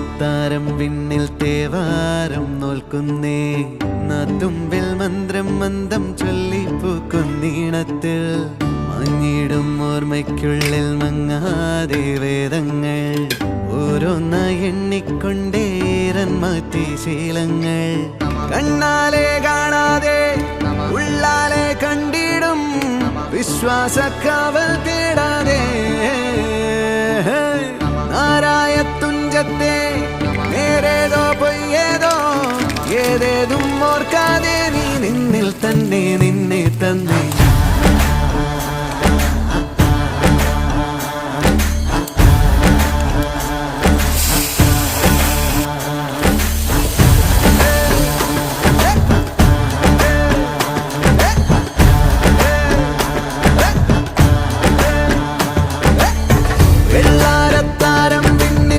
അത്താരം വിണ്ണിൽ തേവാരം നോൽക്കുന്നേ നാത്തുമ്പിൽ മന്ത്രം മന്ദം ചൊല്ലിപ്പൂക്കുന്നീണത്തിൽ മങ്ങിടും ഓർമ്മയ്ക്കുള്ളിൽ മങ്ങാതെ വേദങ്ങൾ ഓരോന്നായി എണ്ണിക്കൊണ്ടേരൻ മാറ്റി ശീലങ്ങൾ കണ്ണാലെ കാണാതെ ഉള്ളാലെ കണ്ടിടും വിശ്വാസക്കാവൽ തേടാതെ നാരായ തുഞ്ചത്തെ നേരേതോ പൊയ്യേതോ ഏതേതും ഓർക്കാതെ നീ നിന്നിൽ തന്നെ നിന്നെ തന്നെ